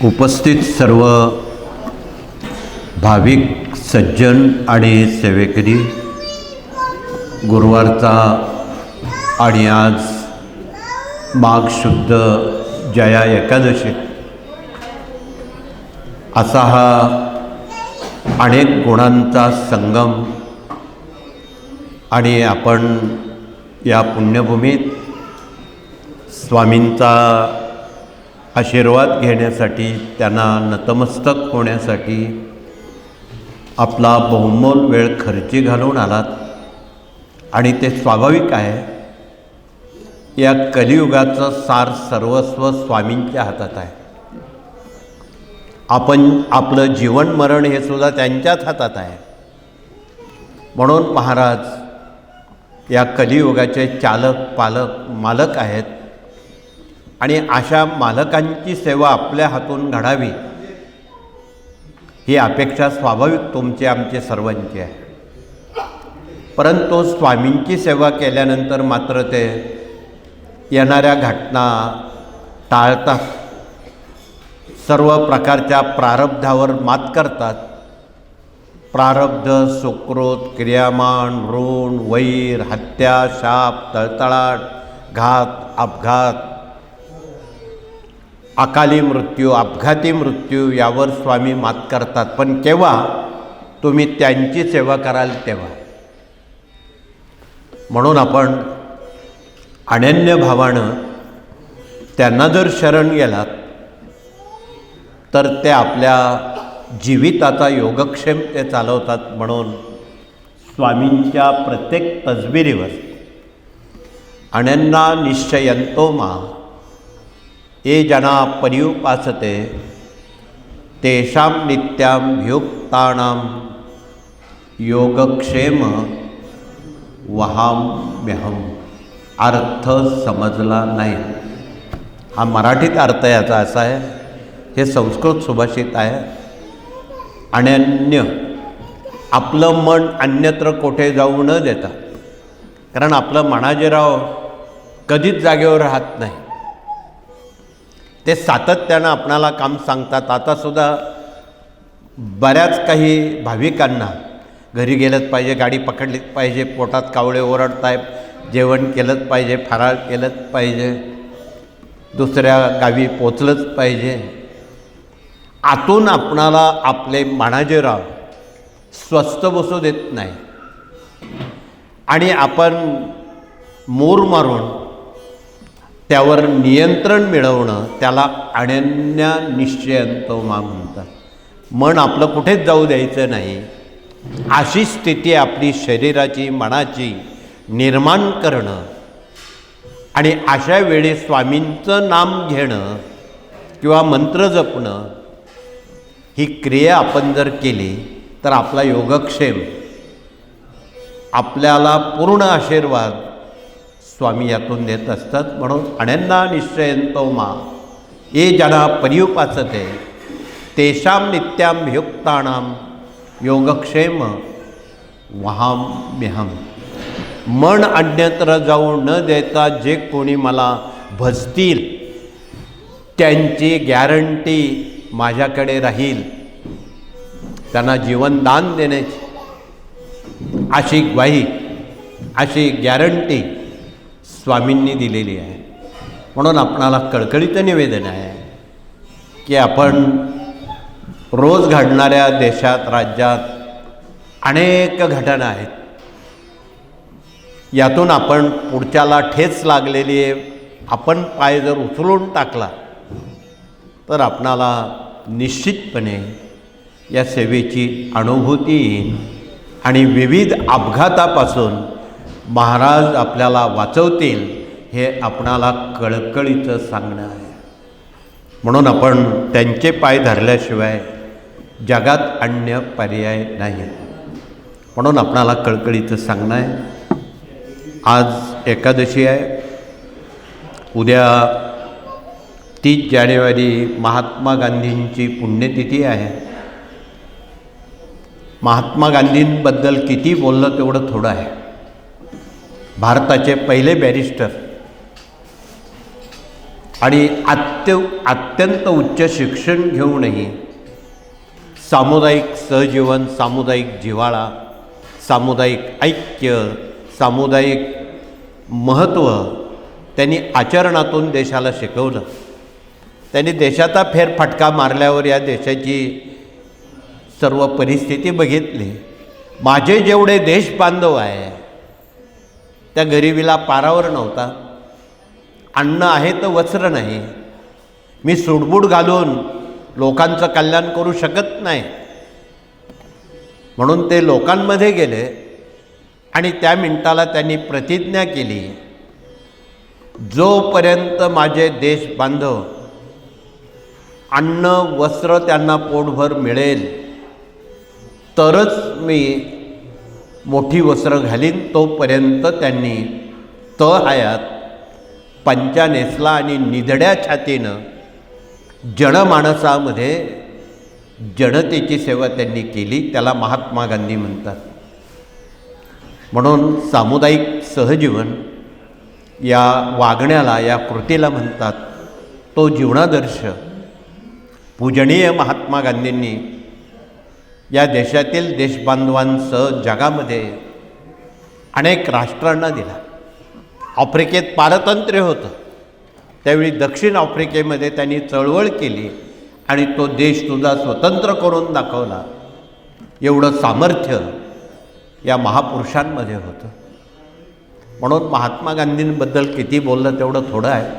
उपस्थित सर्व भाविक सज्जन आणि सेवेकरी, गुरुवारचा आणि आज माघ शुद्ध जया एकादशी असा हा अनेक गुणांचा संगम आणि आपण या पुण्यभूमीत स्वामींचा आशीर्वाद घेण्यासाठी, त्यांना नतमस्तक होण्यासाठी आपला बहुमोल वेळ खर्ची घालून आलात आणि ते स्वाभाविक आहे. या कलियुगाचं सार सर्वस्व स्वामींच्या हातात आहे. आपण आपलं जीवन मरण हे सुद्धा त्यांच्याच हातात आहे. म्हणून महाराज या कलियुगाचे चालक, पालक, मालक आहेत आणि अशा मालकांची सेवा आपल्या हातून घडावी ही अपेक्षा स्वाभाविक तुमची आमची सर्वांची आहे. परंतु स्वामींची सेवा केल्यानंतर मात्र ते येणाऱ्या घटना टाळतात, सर्व प्रकारच्या प्रारब्धावर मात करतात. प्रारब्ध, सुकृत, क्रियामान, ऋण, वैर, हत्या, शाप, तळतळाट, घात, अपघात, अकाली मृत्यू, अपघाती मृत्यू यावर स्वामी मात करतात. पण केव्हा? तुम्ही त्यांची सेवा कराल तेव्हा. म्हणून आपण अनन्य भावानं त्यांना जर शरण गेलात तर ते आपल्या जीविताचा योगक्षेम ते चालवतात. म्हणून स्वामींच्या प्रत्येक तसबिरीवर अनन्या निश्चयंतो मा ये जना पर्युपासते तेषां नित्याभियुक्तानां योगक्षेम वहाम्यहम. अर्थ समजला नाही. हा मराठीत अर्थ याचा असा आहे, हे संस्कृत सुभाषित आहे. अनन्य, आपलं मन अन्यत्र कोठे जाऊ न देता, कारण आपलं मनाजीराव कधीच जागेवर राहत नाही. ते सातत्यानं आपणाला काम सांगतात. आतासुद्धा बऱ्याच काही भाविकांना घरी गेलंच पाहिजे, गाडी पकडलीच पाहिजे, पोटात कावळे ओरडत आहेत, जेवण केलंच पाहिजे, फराळ केलंच पाहिजे, दुसऱ्या गावी पोचलंच पाहिजे. आतून आपणाला आपले मनाजीराव स्वस्थ बसू देत नाही आणि आपण मूर मारून त्यावर नियंत्रण मिळवणं, त्याला अनन्य निश्चयंतो मा म्हणतात. मन आपलं कुठेच जाऊ द्यायचं नाही, अशी स्थिती आपली शरीराची, मनाची निर्माण करणं. आणि अशा वेळी स्वामींचं नाम घेणं किंवा मंत्र जपणं ही क्रिया आपण जर केली तर आपला योगक्षेम, आपल्याला पूर्ण आशीर्वाद स्वामी यातून देत असतात. म्हणून अनन्या निश्चयंतो मा ये जना पर्युपासते तेषां नित्याभियुक्तानां योगक्षेम वहाम्यहम. मन अन्यत्र जाऊ न देता जे कोणी मला भजतील त्यांची गॅरंटी माझ्याकडे राहील, त्यांना जीवनदान देण्याची अशी ग्वाही, अशी गॅरंटी स्वामींनी दिलेली आहे. म्हणून आपणाला कळकळीचं निवेदन आहे की आपण रोज घडणाऱ्या देशात, राज्यात अनेक घटना आहेत. यातून आपण पुढच्याला ठेच लागलेली आहे. आपण पाय जर उचलून टाकला तर आपणाला निश्चितपणे या सेवेची अनुभूती येईल आणि विविध अपघातापासून महाराज आपल्याला वाचवतील हे आपणाला कळकळीचं सांगणं आहे. म्हणून आपण त्यांचे पाय धरल्याशिवाय जगात अन्य पर्याय नाही. म्हणून आपणाला कळकळीचं सांगणं आहे. आज एकादशी आहे. उद्या 30 जानेवारी महात्मा गांधींची पुण्यतिथी आहे. महात्मा गांधींबद्दल किती बोललं तेवढं थोडं आहे. भारताचे पहिले बॅरिस्टर आणि अत्यंत उच्च शिक्षण घेऊनही सामुदायिक सहजीवन, सामुदायिक जिव्हाळा, सामुदायिक ऐक्य, सामुदायिक महत्त्व त्यांनी आचरणातून देशाला शिकवलं. त्यांनी देशाचा फेरफटका मारल्यावर या देशाची सर्व परिस्थिती बघितली. माझे जेवढे देश बांधव आहे त्या गरिबीला पारावर नव्हता. अन्न आहे तर वस्त्र नाही. मी सूटबूट घालून लोकांचं कल्याण करू शकत नाही. म्हणून ते लोकांमध्ये गेले आणि त्या मिनिटाला त्यांनी प्रतिज्ञा केली, जोपर्यंत माझे देश बांधव अन्न वस्त्र त्यांना पोटभर मिळेल तरच मी मोठी वस्त्र घालीन, तोपर्यंत त्यांनी हयात पंचा नेसला आणि निधड्या छातीनं जनमानसामध्ये जनतेची सेवा त्यांनी केली. त्याला महात्मा गांधी म्हणतात. म्हणून सामुदायिक सहजीवन या वागण्याला, या कृतीला म्हणतात. तो जीवनादर्श पूजनीय महात्मा गांधींनी या देशातील देशबांधवांसह जगामध्ये अनेक राष्ट्रांना दिला. आफ्रिकेत पारतंत्र्य होतं, त्यावेळी दक्षिण आफ्रिकेमध्ये त्यांनी चळवळ केली आणि तो देश तुझा स्वतंत्र करून दाखवला. एवढं सामर्थ्य या महापुरुषांमध्ये होतं. म्हणून महात्मा गांधींबद्दल किती बोललं तेवढं थोडं आहे.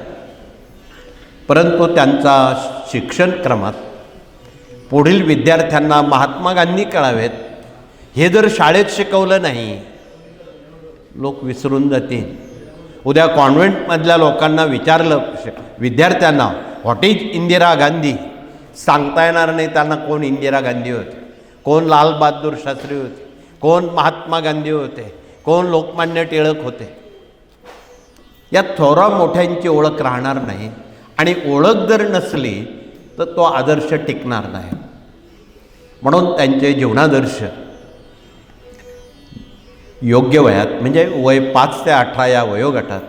परंतु त्यांचा शिक्षणक्रमात पुढील विद्यार्थ्यांना महात्मा गांधी कळावेत हे जर शाळेत शिकवलं नाही, लोक विसरून जातील. उद्या कॉन्व्हेंटमधल्या लोकांना विचारलं, विद्यार्थ्यांना, व्हॉट इज इंदिरा गांधी, सांगता येणार नाही त्यांना कोण इंदिरा गांधी होते, कोण लाल बहादूर शास्त्री होते, कोण महात्मा गांधी होते, कोण लोकमान्य टिळक होते. या थोरा मोठ्यांची ओळख राहणार नाही. आणि ओळख जर नसली तर तो आदर्श टिकणार नाही. म्हणून त्यांचे जीवनादर्श योग्य वयात, म्हणजे वय 5 ते 18 या वयोगटात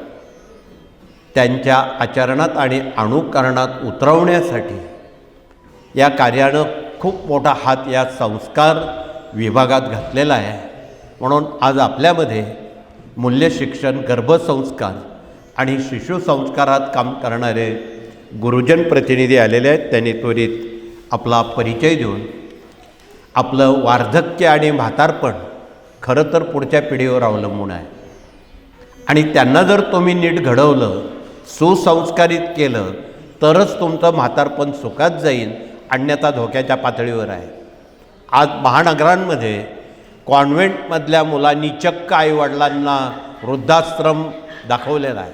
त्यांच्या आचरणात आणि अनुकरणात उतरवण्यासाठी या कार्यानं खूप मोठा हात या संस्कार विभागात घातलेला आहे. म्हणून आज आपल्यामध्ये मूल्यशिक्षण, गर्भसंस्कार आणि शिशुसंस्कारात काम करणारे गुरुजन प्रतिनिधी आलेले आहेत. त्यांनी त्वरित आपला परिचय देऊन आपलं वार्धक्य आणि म्हातारपण खरं तर पुढच्या पिढीवर अवलंबून आहे आणि त्यांना जर तुम्ही नीट घडवलं, सुसंस्कारित केलं तरच तुमचं म्हातारपण सुखात जाईल, अन्यथा धोक्याच्या पातळीवर आहे. आज महानगरांमध्ये कॉन्व्हेंटमधल्या मुलांनी चक्क आईवडिलांना वृद्धाश्रम दाखवलेला आहे.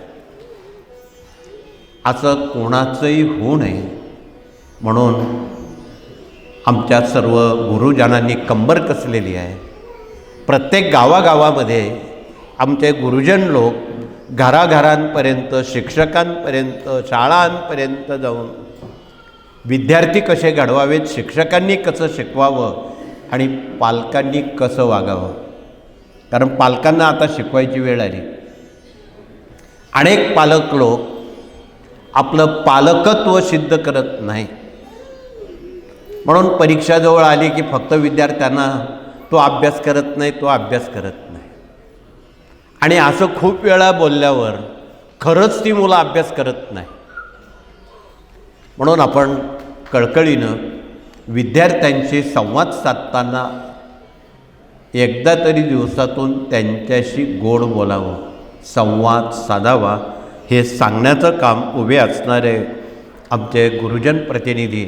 असं कोणाचंही होऊ नये म्हणून आमच्या सर्व गुरुजनांनी कंबर कसलेली आहे. प्रत्येक गावागावामध्ये आमचे गुरुजन लोक घराघरांपर्यंत, शिक्षकांपर्यंत, शाळांपर्यंत जाऊन विद्यार्थी कसे घडवावेत, शिक्षकांनी कसं शिकवावं आणि पालकांनी कसं वागावं. कारण पालकांना आता शिकवायची वेळ आली. अनेक पालक लोक आपलं पालकत्व सिद्ध करत नाही. म्हणून परीक्षा जवळ आली की फक्त विद्यार्थ्यांना तो अभ्यास करत नाही, तो अभ्यास करत नाही. आणि असं खूप वेळा बोलल्यावर खरंच ती मुलं अभ्यास करत नाही. म्हणून आपण कळकळीनं विद्यार्थ्यांशी संवाद साधताना एकदा तरी दिवसातून त्यांच्याशी गोड बोलावं, संवाद साधावा, हे सांगण्याचं काम उभे असणारे आमचे गुरुजन प्रतिनिधी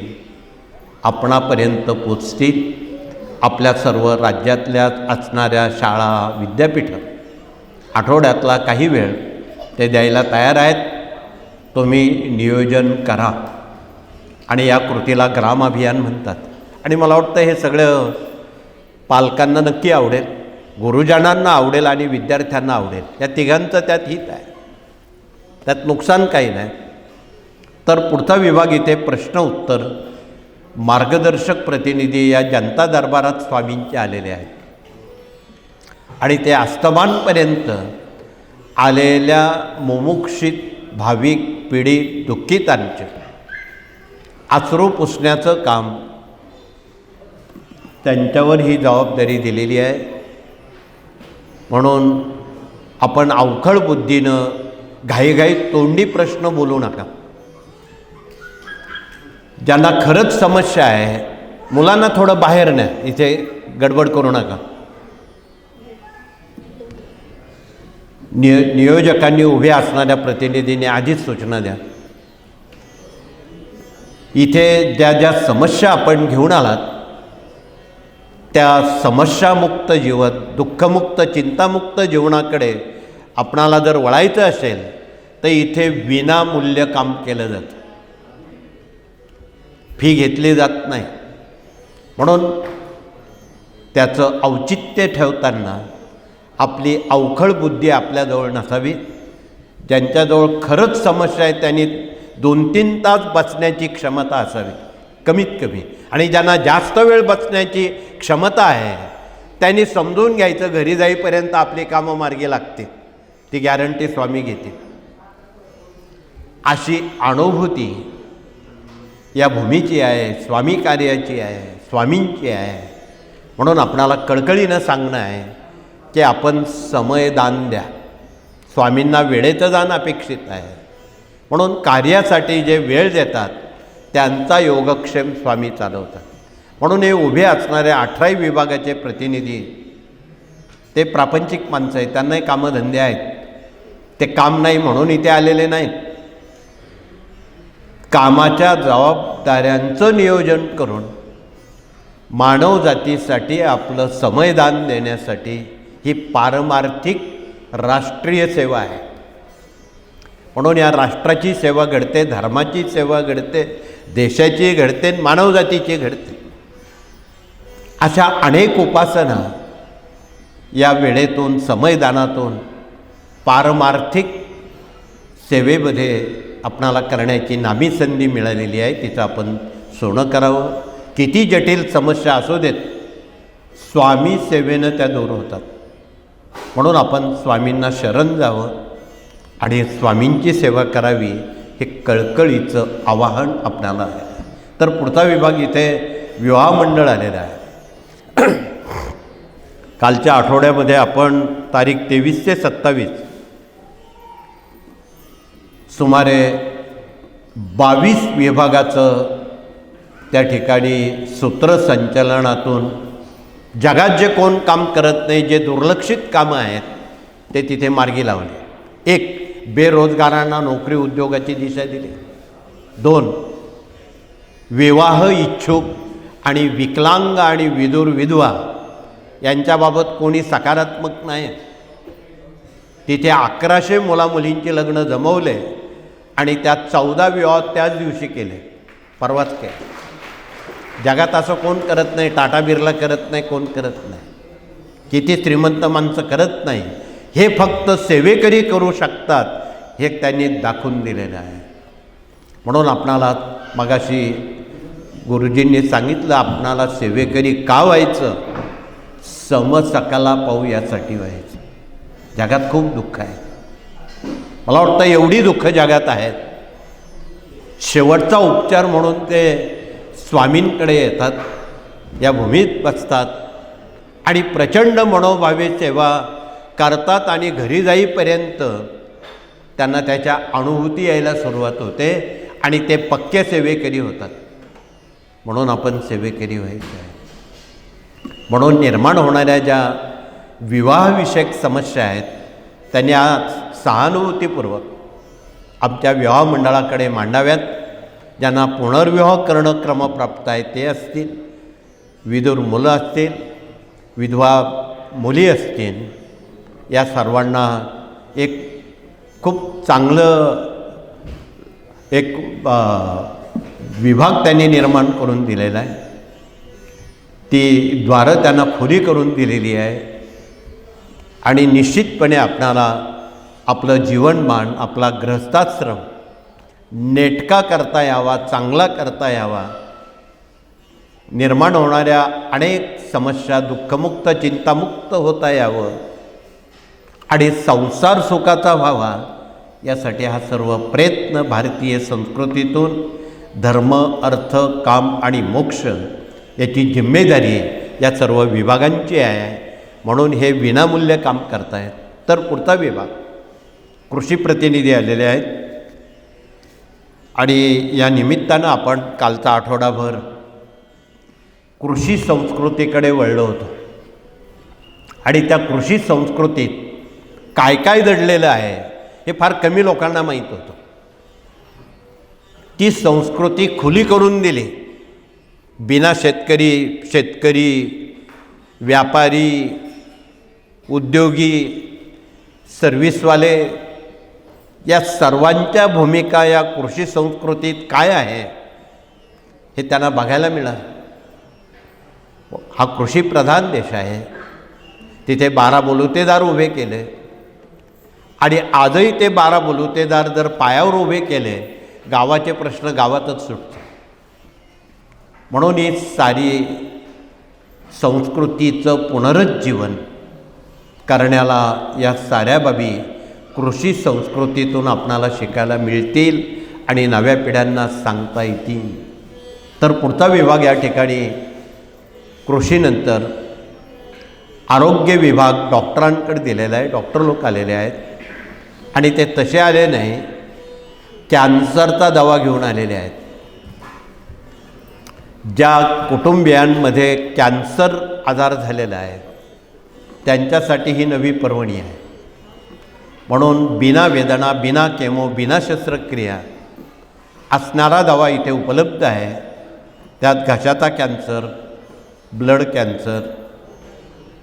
आपणापर्यंत पोचतील. आपल्या सर्व राज्यातल्या असणाऱ्या शाळा, विद्यापीठं आठवड्यातला काही वेळ ते द्यायला तयार आहेत. तुम्ही नियोजन करा आणि या कृतीला ग्राम अभियान म्हणतात. आणि मला वाटतं हे सगळं पालकांना नक्की आवडेल, गुरुजनांना आवडेल आणि विद्यार्थ्यांना आवडेल. या तिघांचं त्यात हित आहे, त्यात नुकसान काही नाही. तर पुढचा विभाग इथे प्रश्न उत्तर मार्गदर्शक प्रतिनिधी या जनता दरबारात स्वामींचे आलेले आहेत आणि ते अस्तमानपर्यंत आलेल्या मुमुक्षित भाविक पीडित दुःखितांचे अश्रू पुसण्याचं काम त्यांच्यावर ही जबाबदारी दिलेली आहे. म्हणून आपण अवखळ बुद्धीनं घाईघाईत तोंडी प्रश्न बोलू नका. ज्यांना खरंच समस्या आहे मुलांना थोडं बाहेर न्या, इथे गडबड करू नका. नियोजकांनी उभे असणाऱ्या प्रतिनिधींनी आधीच सूचना द्या. इथे ज्या ज्या समस्या आपण घेऊन आलात त्या समस्यामुक्त जीवन, दुःखमुक्त चिंतामुक्त जीवनाकडे आपणाला जर वळायचं असेल तर इथे विनामूल्य काम केलं जातं, फी घेतली जात नाही. म्हणून त्याचं औचित्य ठेवताना आपली अवखळ बुद्धी आपल्याजवळ नसावी. ज्यांच्याजवळ खरंच समस्या आहे त्यांनी 2-3 तास बसण्याची क्षमता असावी कमीत कमी. आणि ज्यांना जास्त वेळ बसण्याची क्षमता आहे त्यांनी समजून घ्यायचं घरी जाईपर्यंत आपली कामं मार्गी लागते, ती गॅरंटी स्वामी घेते. अशी अनुभूती या भूमीची आहे, स्वामी कार्याची आहे, स्वामींची आहे. म्हणून आपणाला कळकळीनं सांगणं आहे की आपण समयदान द्या. स्वामींना वेळेचं दान अपेक्षित आहे. म्हणून कार्यासाठी जे वेळ देतात त्यांचा योगक्षेम स्वामी चालवतात. म्हणून हे उभे असणारे 18 विभागाचे प्रतिनिधी ते प्रापंचिक माणसं आहेत, त्यांनाही कामधंदे आहेत. ते काम नाही म्हणून इथे आलेले नाहीत. कामाच्या जबाबदाऱ्यांचं नियोजन करून मानवजातीसाठी आपलं समयदान देण्यासाठी ही पारमार्थिक राष्ट्रीय सेवा आहे. म्हणून या राष्ट्राची सेवा घडते, धर्माची सेवा घडते, देशाची घडते, मानवजातीची घडते. अशा अनेक उपासना या वेळेतून, समयदानातून, पारमार्थिक सेवेमध्ये आपणाला करण्याची नामी संधी मिळालेली आहे. तिचं आपण सोनं करावं. किती जटिल समस्या असू देत, स्वामी सेवेनं त्या दूर होतात. म्हणून आपण स्वामींना शरण जावं आणि स्वामींची सेवा करावी हे कळकळीचं आवाहन आपल्याला आहे. तर पुढचा विभाग इथे विवाह मंडळ आलेला आहे. कालच्या आठवड्यामध्ये आपण तारीख 23 ते 27 सुमारे 22 विभागाचं त्या ठिकाणी सूत्रसंचलनातून जगात जे कोण काम करत नाही, जे दुर्लक्षित कामं आहेत ते तिथे मार्गी लावले. 1. बेरोजगारांना नोकरी उद्योगाची दिशा दिली. 2. विवाह इच्छुक आणि विकलांग आणि विधुर विधवा यांच्याबाबत कोणी सकारात्मक नाही. तिथे 1100 मुलामुलींची लग्न जमवले आणि त्यात 14 विवाह त्याच दिवशी केले, परवाच केले. जगात असं कोण करत नाही. टाटा बिर्ला करत नाही, कोण करत नाही. किती श्रीमंत माणसं करत नाही. हे फक्त सेवेकरी करू शकतात हे त्यांनी दाखवून दिलेलं आहे. म्हणून आपणाला मगाशी गुरुजींनी सांगितलं, आपणाला सेवेकरी का व्हायचं? समसकाला पाहू यासाठी व्हायचं. जगात खूप दुःख आहे. मला वाटतं एवढी दुःख जगात आहेत, शेवटचा उपचार म्हणून ते स्वामींकडे येतात, या भूमीत बसतात आणि प्रचंड मनोभावे सेवा करतात आणि घरी जाईपर्यंत त्यांना त्याच्या अनुभूती यायला सुरुवात होते आणि ते पक्के सेवेकरी होतात. म्हणून आपण सेवेकरी व्हायचं आहे. म्हणून निर्माण होणाऱ्या ज्या विवाहविषयक समस्या आहेत त्यांनी आज सहानुभूतीपूर्वक आमच्या विवाह मंडळाकडे मांडाव्यात. ज्यांना पुनर्विवाह करणं क्रमप्राप्त आहे ते असतील, विधुर मुलं असतील, विधवा मुली असतील, या सर्वांना एक खूप चांगलं एक विभाग त्यांनी निर्माण करून दिलेला आहे. ती द्वारं त्यांना खुली करून दिलेली आहे आणि निश्चितपणे आपणाला आपलं जीवनमान, आपला गृहस्थाश्रम नेटका करता यावा, चांगला करता यावा. निर्माण होणाऱ्या अनेक समस्या दुःखमुक्त चिंतामुक्त होता यावं आणि संसार सुखाचा व्हावा यासाठी हा सर्व प्रयत्न भारतीय संस्कृतीतून धर्म, अर्थ, काम आणि मोक्ष याची जिम्मेदारी या सर्व विभागांची आहे. म्हणून हे विनामूल्य काम करतायत. तर पुढचा विभाग कृषी प्रतिनिधी आलेले आहेत आणि या निमित्तानं आपण कालचा आठवडाभर कृषी संस्कृतीकडे वळलो होतो आणि त्या कृषी संस्कृतीत काय काय दडलेलं आहे हे फार कमी लोकांना माहीत होतं. ती संस्कृती खुली करून दिली. बिना शेतकरी, व्यापारी, उद्योगी, सर्व्हिसवाले या सर्वांच्या भूमिका या कृषी संस्कृतीत काय आहे हे त्यांना बघायला मिळालं. हा कृषीप्रधान देश आहे. तिथे 12 बलुतेदार उभे केले आणि आजही ते 12 बलुतेदार जर पायावर उभे केले, गावाचे प्रश्न गावातच सुटतात. म्हणून ही सारी संस्कृतीचं पुनरुज्जीवन करण्याला या साऱ्या बाबी कृषी संस्कृतीतून आपणाला शिकायला मिळतील आणि नव्या पिढ्यांना सांगता येतील. तर पुढचा विभाग या ठिकाणी कृषीनंतर आरोग्य विभाग डॉक्टरांकडे दिलेला आहे. डॉक्टर लोक आलेले आहेत आणि ते तसे आले नाही, कॅन्सरचा दवा घेऊन आलेले आहेत. ज्या कुटुंबियांमध्ये कॅन्सर आजार झालेला आहे त्यांच्यासाठी ही नवी पर्वणी आहे. म्हणून बिना वेदना, बिना केमो, बिना शस्त्रक्रिया असणारा दवा इथे उपलब्ध आहे. त्यात घशाचा कॅन्सर, ब्लड कॅन्सर,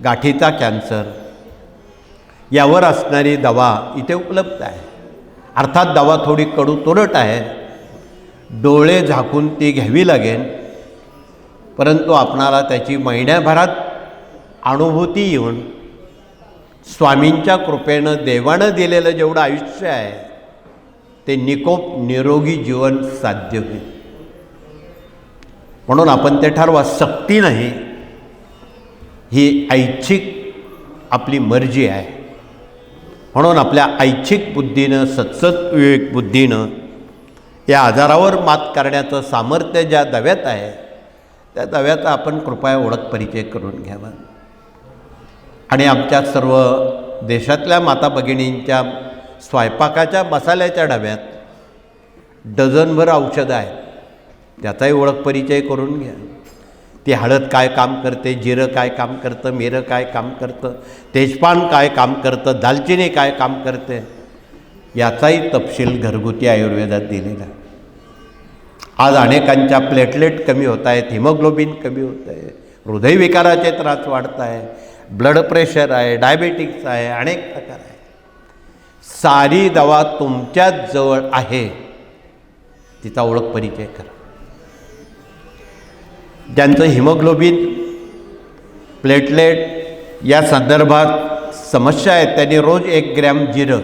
गाठीचा कॅन्सर यावर असणारी दवा इथे उपलब्ध आहे. अर्थात दवा थोडी कडू तुरट आहे, डोळे झाकून ती घ्यावी लागेल, परंतु आपणाला त्याची महिन्याभरात अनुभूती येऊन स्वामींच्या कृपेनं देवानं दिलेलं जेवढं आयुष्य आहे ते निकोप निरोगी जीवन साध्य होईल. म्हणून आपण ते ठरवा. सक्ती नाही, ही ऐच्छिक आपली मर्जी आहे. म्हणून आपल्या ऐच्छिक बुद्धीनं, सत्सत विवेक बुद्धीनं या आजारावर मात करण्याचं सामर्थ्य ज्या दव्यात आहे त्या दव्याचा आपण कृपया ओळख परिचय करून घ्यावा. आणि आमच्या सर्व देशातल्या माता भगिनींच्या स्वयंपाकाच्या मसाल्याच्या डब्यात डझनभर औषधं आहेत, त्याचाही ओळख परिचय करून घ्या. ती हळद काय काम करते, जिरं काय काम करतं, मिरं काय काम करतं, तेजपान काय काम करतं, दालचिनी काय काम करते, याचाही तपशील घरगुती आयुर्वेदात दिलेला आहे. आज अनेकांच्या प्लेटलेट कमी होत आहेत, हिमोग्लोबिन कमी होत आहे, हृदयविकाराचे त्रास वाढत आहे, ब्लड प्रेशर आहे, डायबेटिक्स आहे, अनेक प्रकार आहे. सारी दवा तुमच्याच जवळ आहे, तिचा ओळख परिचय करा. ज्यांचं हिमोग्लोबिन, प्लेटलेट या संदर्भात समस्या आहेत त्यांनी रोज 1 ग्रॅम जिरं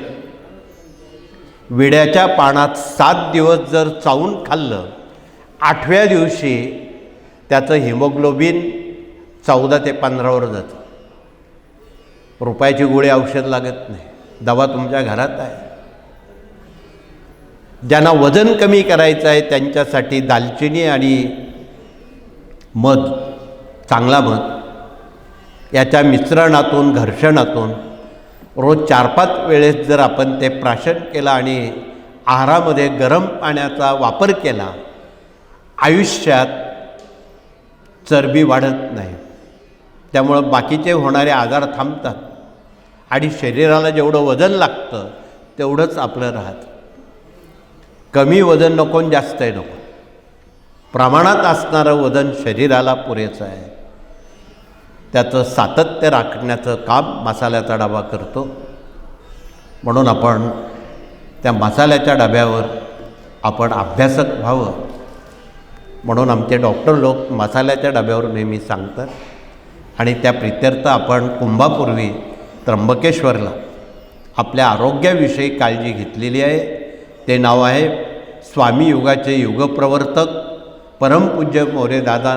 विड्याच्या पानात 7 दिवस जर चावून खाल्लं, 8व्या दिवशी त्याचं हिमोग्लोबिन 14 ते 15वर जातं. रुपयाची गोळी औषध लागत नाही, दवा तुमच्या घरात आहे. ज्यांना वजन कमी करायचं आहे त्यांच्यासाठी दालचिनी आणि मध, चांगला मध याच्या मिश्रणातून, घर्षणातून रोज 4-5 वेळेस जर आपण ते प्राशन केलं आणि आहारामध्ये गरम पाण्याचा वापर केला, आयुष्यात चरबी वाढत नाही. त्यामुळं बाकीचे होणारे आजार थांबतात आणि शरीराला जेवढं वजन लागतं तेवढंच आपलं राहतं. कमी वजन नको, जास्त नको, प्रमाणात असणारं वजन शरीराला पुरेचं आहे. त्याचं सातत्य राखण्याचं काम मसाल्याचा डबा करतो. म्हणून आपण त्या मसाल्याच्या डब्यावर आपण अभ्यासक व्हावं. म्हणून आमचे डॉक्टर लोक मसाल्याच्या डब्यावर नेहमी सांगतात आणि त्या प्रित्यर्थ आपण कुंभापूर्वी त्र्यंबकेश्वरला आपल्या आरोग्याविषयी काळजी घेतलेली आहे. ते नाव आहे स्वामी युगाचे युगप्रवर्तक परमपूज्य मोरेदादा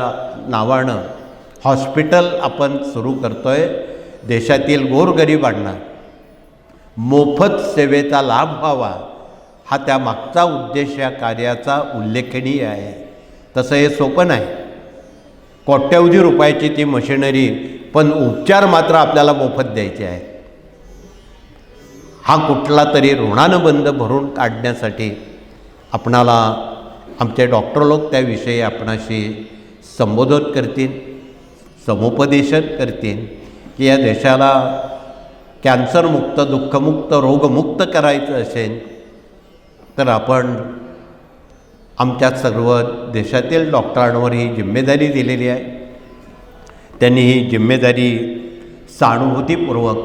नावानं हॉस्पिटल आपण सुरू करतो आहे. देशातील गोरगरिबांना मोफत सेवेचा लाभ व्हावा हा त्या मागचा उद्देश या कार्याचा उल्लेखनीय आहे. तसं हे सोपं नाही. कोट्यवधी रुपयाची ती मशिनरी, पण उपचार मात्र आपल्याला मोफत द्यायचे आहेत. हा कुठला तरी ऋणानुबंध भरून काढण्यासाठी आपणाला आमचे डॉक्टर लोक त्याविषयी आपणाशी संबोधन करतील, समुपदेशन करतील की या देशाला कॅन्सरमुक्त, दुःखमुक्त, रोगमुक्त करायचं असेल तर आपण आमच्या सर्व देशातील डॉक्टरांवर ही जिम्मेदारी दिलेली आहे. त्यांनी ही जिम्मेदारी सहानुभूतीपूर्वक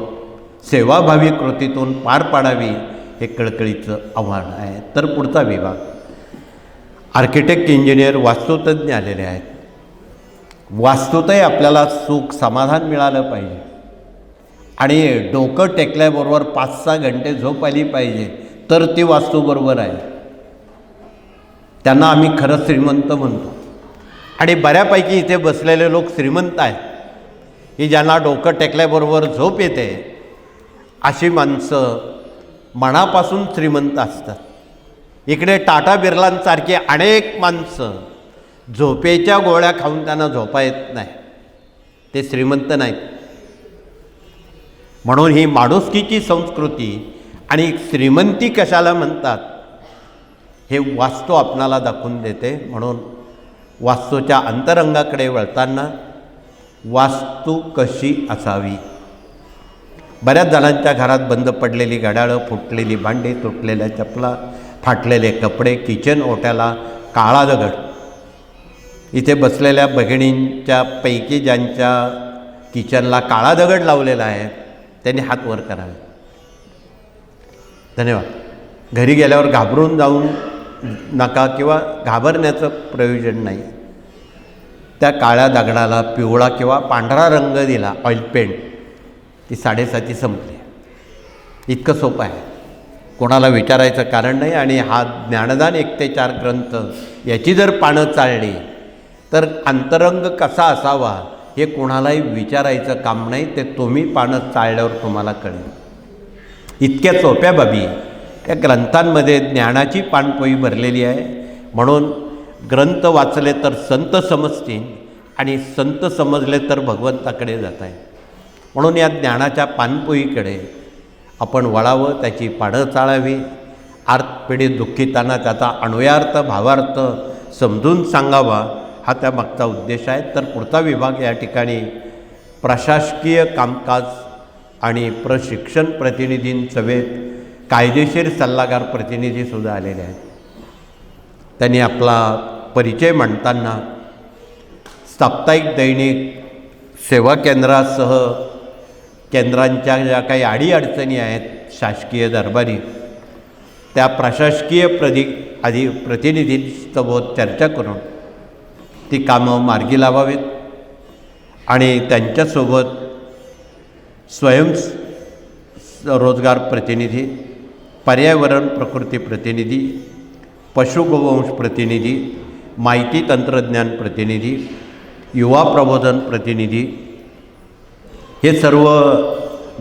सेवाभावी कृतीतून पार पाडावी हे कळकळीचं आव्हान आहे. तर पुढचा विभाग आर्किटेक्ट, इंजिनियर, वास्तुतज्ञ आलेले आहेत. वास्तुतही आपल्याला सुख समाधान मिळालं पाहिजे आणि डोकं टेकल्याबरोबर 5-6 घंटे झोप आली पाहिजे, तर ती वास्तू बरोबर आहे. त्यांना आम्ही खरं श्रीमंत म्हणतो. आणि बऱ्यापैकी इथे बसलेले लोक श्रीमंत आहेत की ज्यांना डोकं टेकल्याबरोबर झोप येते. अशी माणसं मनापासून श्रीमंत असतात. इकडे टाटा बिर्लांसारखी अनेक माणसं झोपेच्या गोळ्या खाऊन त्यांना झोपा येत नाही, ते श्रीमंत नाहीत. म्हणून ही माणुसकीची संस्कृती आणि श्रीमंती कशाला म्हणतात हे वास्तू आपणाला दाखवून देते. म्हणून वास्तूच्या अंतरंगाकडे वळताना वास्तू कशी असावी. बऱ्याच जणांच्या घरात बंद पडलेली घड्याळं, फुटलेली भांडी, तुटलेल्या चपला, फाटलेले कपडे, किचन ओट्याला काळा दगड. इथे बसलेल्या भगिनींच्या पैकी ज्यांच्या किचनला काळा दगड लावलेला आहे त्यांनी हात वर करावे. धन्यवाद. घरी गेल्यावर घाबरून जाऊन नका किंवा घाबरण्याचं प्रयोजन नाही. त्या काळ्या दगडाला पिवळा किंवा पांढरा रंग दिला, ऑइल पेंट, ती 7:30 संपली. इतकं सोपं आहे, कोणाला विचारायचं कारण नाही. आणि हा ज्ञानदान 1 ते 4 ग्रंथ याची जर पानं चालली तर अंतरंग कसा असावा हे कोणालाही विचारायचं काम नाही. ते तुम्ही पानं चाळल्यावर तुम्हाला कळेल. इतक्या सोप्या बाबी त्या ग्रंथांमध्ये ज्ञानाची पानपोई भरलेली आहे. म्हणून ग्रंथ वाचले तर संत समजतील आणि संत समजले तर भगवंताकडे जात आहे. म्हणून या ज्ञानाच्या पानपोईकडे आपण वळावं, त्याची पानं चाळावी. आर्तपीडित दुःखितांना त्याचा अन्वयार्थ, भावार्थ समजून सांगावा हा त्या मागचा उद्देश आहे. तर पुढचा विभाग या ठिकाणी प्रशासकीय कामकाज आणि प्रशिक्षण प्रतिनिधींसवेत कायदेशीर सल्लागार प्रतिनिधीसुद्धा आलेले आहेत. त्यांनी आपला परिचय मांडताना साप्ताहिक, दैनिक सेवा केंद्रासह केंद्रांच्या ज्या काही अडीअडचणी आहेत शासकीय दरबारी, त्या प्रशासकीय प्रतिनिधींसोबत चर्चा करून ती कामं मार्गी लावावीत. आणि त्यांच्यासोबत रोजगार प्रतिनिधी, पर्यावरण प्रकृती प्रतिनिधी, पशुगोवंश प्रतिनिधी, माहिती तंत्रज्ञान प्रतिनिधी, युवा प्रबोधन प्रतिनिधी, हे सर्व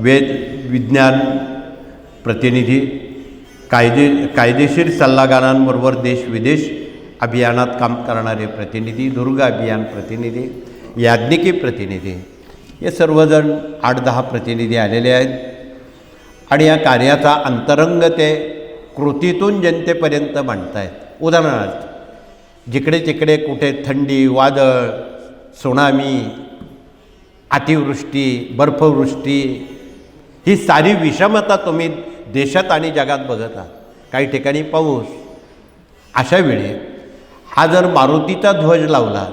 विज्ञान प्रतिनिधी, कायदेशीर सल्लागारांबरोबर देश विदेश अभियानात काम करणारे प्रतिनिधी, दुर्ग अभियान प्रतिनिधी, याज्ञिकी प्रतिनिधी, हे सर्वजण 8-10 प्रतिनिधी आलेले आहेत. आणि या कार्याचा अंतरंग ते कृतीतून जनतेपर्यंत मांडत आहेत. उदाहरणार्थ, जिकडे तिकडे कुठे थंडी, वादळ, सुनामी, अतिवृष्टी, बर्फवृष्टी, ही सारी विषमता तुम्ही देशात आणि जगात बघत आहात. काही ठिकाणी पाऊस. अशा वेळी हा जर मारुतीचा ध्वज लावला,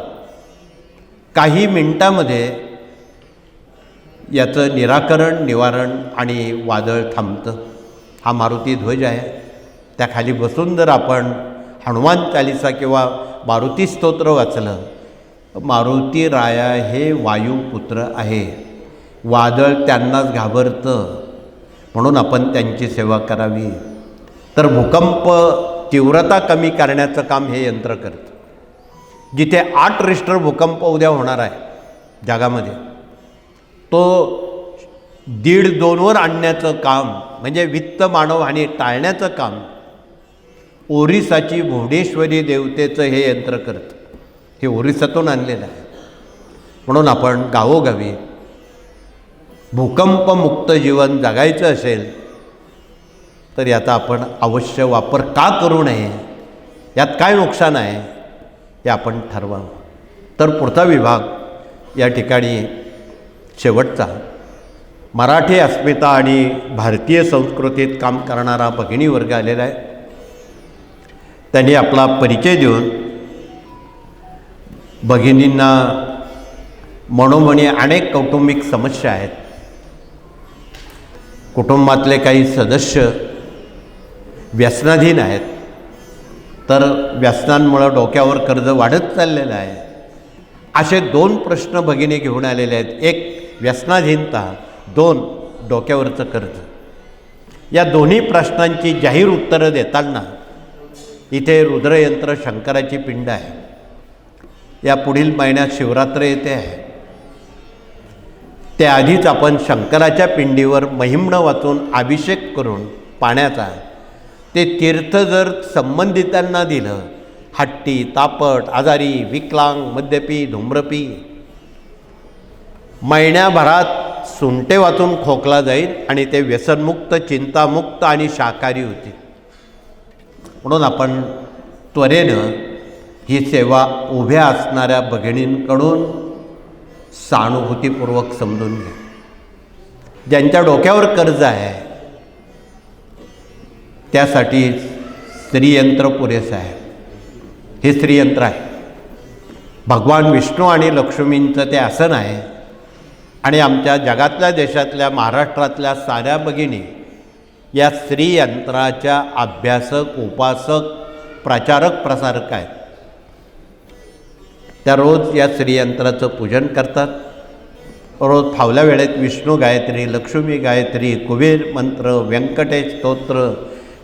काही मिनिटामध्ये याचं निराकरण, निवारण आणि वादळ थांबतं. हा मारुती ध्वज आहे. त्याखाली बसून जर आपण हनुमान चालिसा किंवा मारुती स्तोत्र वाचलं, मारुती राया हे वायुपुत्र आहे, वादळ त्यांनाच घाबरतं, म्हणून आपण त्यांची सेवा करावी. तर भूकंप तीव्रता कमी करण्याचं काम हे यंत्र करतं. जिथे 8 रिश्टर भूकंप उद्या होणार आहे जगामध्ये, तो 1.5-2 वर आणण्याचं काम म्हणजे वित्त मानवहानी टाळण्याचं काम ओरिसाची भुवनेश्वरी देवतेचं हे यंत्र करतं. हे ओरिसातून आणलेलं आहे. म्हणून आपण गावोगावी भूकंपमुक्त जीवन जगायचं असेल तर याचा आपण अवश्य वापर का करू नये, यात काय नुकसान आहे हे आपण ठरवावं. तर पुढचा विभाग या ठिकाणी शेवटचा मराठी अस्मिता आणि भारतीय संस्कृतीत काम करणारा भगिनी वर्ग आलेला आहे. त्यांनी आपला परिचय देऊन भगिनींना मनोमनी अनेक कौटुंबिक समस्या आहेत. कुटुंबातले काही सदस्य व्यसनाधीन आहेत, तर व्यसनांमुळं डोक्यावर कर्ज वाढत चाललेलं आहे. असे 2 प्रश्न भगिनी घेऊन आलेले आहेत. 1 व्यसनाधीनता, 2 डोक्यावरचं कर्ज. या दोन्ही प्रश्नांची जाहीर उत्तरं देताना इथे रुद्रयंत्र शंकराची पिंड आहे. या पुढील महिन्यात शिवरात्र येते आहे. त्याआधीच आपण शंकराच्या पिंडीवर महिम्न वाचून अभिषेक करून पाण्याचा ते तीर्थ जर संबंधितांना दिलं, हट्टी, तापट, आजारी, विकलांग, मद्यपी, धूम्रपी, महिन्याभरात सुंटे वाचून खोकला जाईल आणि ते व्यसनमुक्त, चिंतामुक्त आणि शाकाहारी होतील. म्हणून आपण त्वरेनं ही सेवा उभ्या असणाऱ्या भगिनींकडून सहानुभूतीपूर्वक समजून घ्या. ज्यांच्या डोक्यावर कर्ज आहे त्यासाठी श्रीयंत्र पुरेसं आहे. हे श्रीयंत्र आहे. भगवान विष्णू आणि लक्ष्मींचं ते आसन आहे. आणि आमच्या जगातल्या, देशातल्या, महाराष्ट्रातल्या साऱ्या भगिनी या श्रीयंत्राच्या अभ्यासक, उपासक, प्रचारक, प्रसारक आहेत. त्या रोज या श्रीयंत्राचं पूजन करतात. रोज फावल्या वेळेत विष्णू गायत्री, लक्ष्मी गायत्री, कुबेर मंत्र, व्यंकटेश स्तोत्र,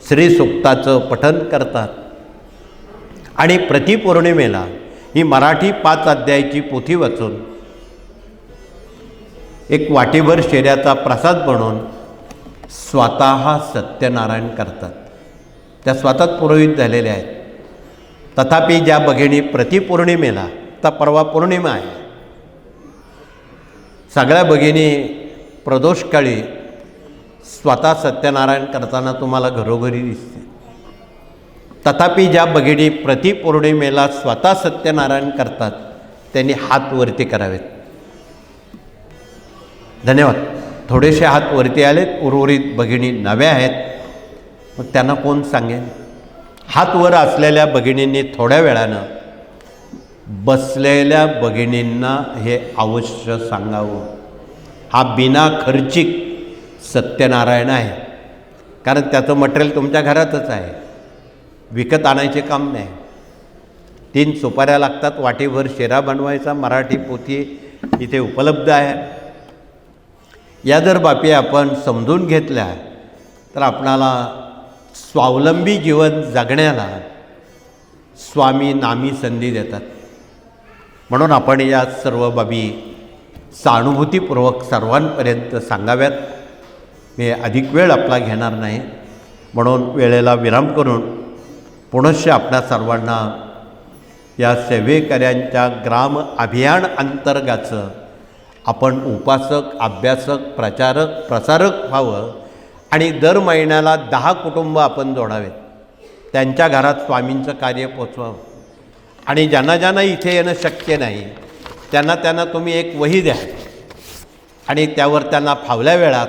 श्रीसूक्ताचं पठण करतात. आणि प्रतिपौर्णिमेला ही मराठी 5 अध्यायाची पोथी वाचून एक वाटीभर शेऱ्याचा प्रसाद बनवून स्वतः सत्यनारायण करतात. त्या स्वतःच पुरोहित झालेल्या आहेत. तथापि ज्या भगिनी प्रतिपौर्णिमेला, आता परवा पौर्णिमा आहे, सगळ्या भगिनी प्रदोषकाळी स्वतः सत्यनारायण करताना तुम्हाला घरोघरी दिसते. तथापि ज्या भगिनी प्रतिपौर्णिमेला स्वतः सत्यनारायण करतात त्यांनी हात वरती करावेत. धन्यवाद. थोडेसे हात वरती आलेत. उर्वरित भगिनी नव्या आहेत, मग त्यांना कोण सांगेल. हात वर असलेल्या भगिनींनी थोड्या वेळानं बसलेल्या भगिनींना हे अवश्य सांगावं. हा बिना खर्चिक सत्यनारायण आहे. कारण त्याचं मटेरियल तुमच्या घरातच आहे, विकत आणायचे काम नाही. 3 सुपाऱ्या लागतात, वाटीभर शिरा बनवायचा. मराठी पोथी इथे उपलब्ध आहे. या जर बाबी आपण समजून घेतल्या तर आपणाला स्वावलंबी जीवन जगण्याला स्वामी नामी संधी देतात. म्हणून आपण या सर्व बाबी सहानुभूतीपूर्वक सर्वांपर्यंत सांगाव्यात. मी अधिक वेळ आपला घेणार नाही, म्हणून वेळेला विराम करून पुनश्च आपल्या सर्वांना या सेवेकऱ्यांच्या ग्राम अभियान अंतर्गतचं आपण उपासक, अभ्यासक, प्रचारक, प्रसारक व्हावं. आणि दर महिन्याला 10 कुटुंब आपण जोडावेत. त्यांच्या घरात स्वामींचं कार्य पोचवावं. आणि ज्यांना ज्यांना इथे येणं शक्य नाही त्यांना तुम्ही एक वही द्या आणि त्यावर त्यांना फावल्या वेळात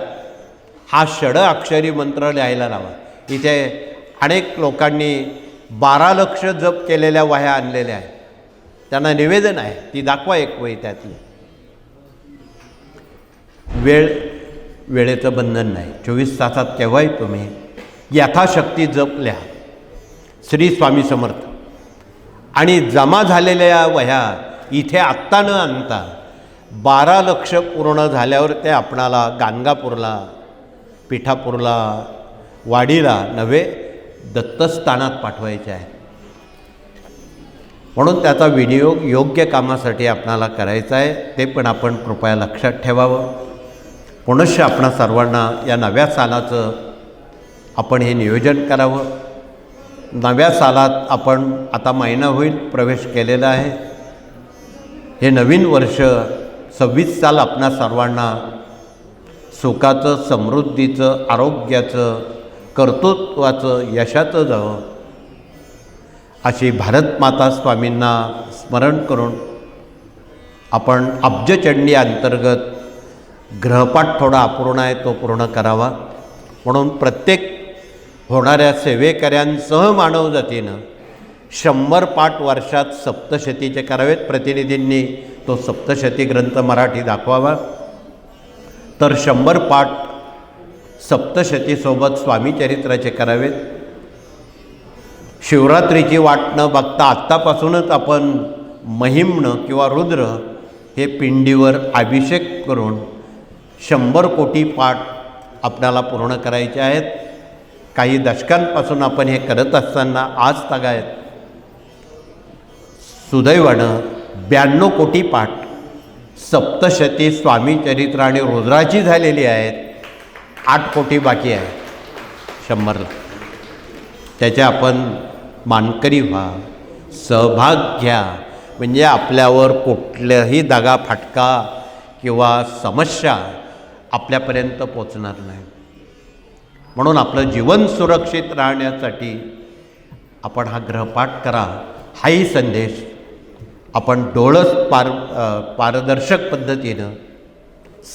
हा षड-अक्षरी मंत्र लिहायला लावा. इथे अनेक लोकांनी 12 लक्ष जप केलेल्या वह्या आणलेल्या आहेत. त्यांना निवेदन आहे, ती दाखवा एक वही त्यातली. वेळेचं बंधन नाही. 24 तासात केव्हाही तुम्ही यथाशक्ती जप लिहा. श्री स्वामी समर्थ. आणि जमा झालेल्या वह्या इथे आत्ता न आणता 12 लक्ष पूर्ण झाल्यावर ते आपणाला गाणगापूरला, पिठापूरला, वाडीला नव्हे दत्तस्थानात पाठवायचे आहे. म्हणून त्याचा विनियोग योग्य कामासाठी आपणाला करायचा आहे. ते पण आपण कृपया लक्षात ठेवावं. पुनश्च आपणा सर्वांना या नव्या सालाचं आपण हे नियोजन करावं. नव्या सालात आपण आता महिना होईल प्रवेश केलेला आहे. हे नवीन वर्ष 26 साल आपणा सर्वांना सुखाचं, समृद्धीचं, आरोग्याचं, कर्तृत्वाचं, यशाचं जावं अशी भारत माता स्वामींना स्मरण करून आपण अब्जचंडी अंतर्गत ग्रहपाठ थोडा अपूर्ण आहे तो पूर्ण करावा. म्हणून प्रत्येक होणाऱ्या सेवेकऱ्यांसह मानवजातीनं 100 पाठ वर्षात सप्तशतीचे करावेत. प्रतिनिधींनी तो सप्तशती ग्रंथ मराठी दाखवावा. तर 100 पाठ सप्तशतीसोबत स्वामीचरित्राचे करावेत. शिवरात्रीची वाट न बघता आत्तापासूनच आपण महिम्न किंवा रुद्र हे पिंडीवर अभिषेक करून 100 कोटी पाठ आपल्याला पूर्ण करायचे आहेत. काही दशकांपासून आपण हे करत असताना आज तागायत सुदैवानं 92 कोटी पाठ सप्तशती स्वामीचरित्र आणि रुद्राची झालेली आहेत. 8 कोटी बाकी आहे 100ला. त्याचे आपण मानकरी व्हा, सहभाग घ्या. म्हणजे आपल्यावर कुठल्याही दगा फटका किंवा समस्या आपल्यापर्यंत पोचणार नाही. म्हणून आपलं जीवन सुरक्षित राहण्यासाठी आपण हा ग्रहपाठ करा. हाही संदेश आपण डोळस पारदर्शक पद्धतीनं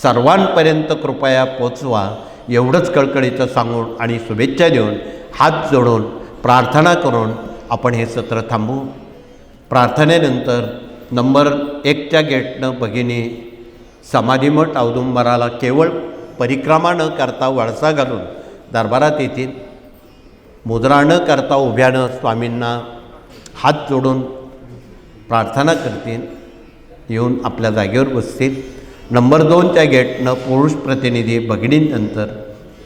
सर्वांपर्यंत कृपया पोचवा. एवढंच कळकळीचं सांगून आणि शुभेच्छा देऊन हात जोडून प्रार्थना करून आपण हे सत्र थांबवू. प्रार्थनेनंतर नंबर 1च्या गेटनं भगिनी समाधीमठ औदुंबराला केवळ परिक्रमा न करता वळसा घालून दरबारात येतील. मुद्रा न करता उभ्यानं स्वामींना हात जोडून प्रार्थना करतील. येऊन आपल्या जागेवर बसतील. नंबर 2च्या गेटनं पुरुष प्रतिनिधी भगिनींनंतर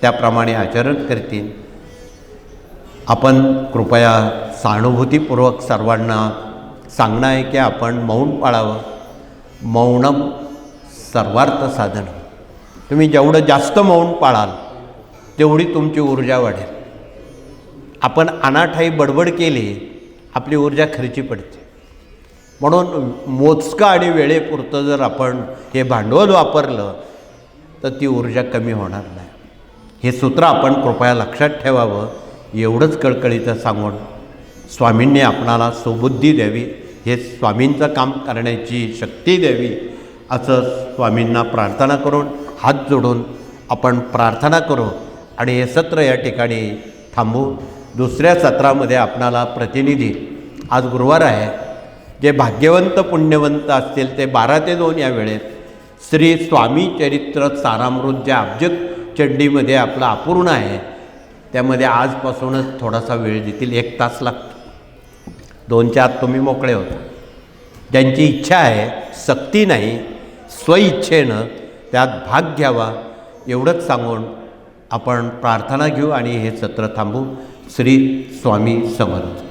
त्याप्रमाणे आचरण करतील. आपण कृपया सहानुभूतीपूर्वक सर्वांना सांगणं आहे की आपण मौन पाळावं. मौनम सर्वार्थ साधन. तुम्ही जेवढं जास्त मौन पाळाल तेवढी तुमची ऊर्जा वाढेल. आपण अनाठाई बडबड केली आपली ऊर्जा खर्ची पडते. म्हणून मोजकं आणि वेळेपुरतं जर आपण हे भांडवल वापरलं तर ती ऊर्जा कमी होणार नाही. हे सूत्र आपण कृपया लक्षात ठेवावं. एवढंच कळकळीचं सांगून स्वामींनी आपणाला सुबुद्धी द्यावी, हे स्वामींचं काम करण्याची शक्ती द्यावी असं स्वामींना प्रार्थना करून हात जोडून आपण प्रार्थना करू आणि हे सत्र या ठिकाणी थांबवू. दुसऱ्या सत्रामध्ये आपणाला प्रतिनिधी आज गुरुवार आहे जे भाग्यवंत पुण्यवंत असतील ते 12 ते 2 या वेळेत श्री स्वामी चरित्र सारामृत जे अब्जचंडीमध्ये आपलं अपूर्ण आहे त्यामध्ये आजपासूनच थोडासा वेळ देतील. 1 तास लागतो. 2च्या आत तुम्ही मोकळे होता. ज्यांची इच्छा आहे, सक्ती नाही, स्वइच्छेनं त्यात भाग घ्यावा एवढंच सांगून आपण प्रार्थना घेऊ आणि हे सत्र थांबू. श्री स्वामी समर्थ.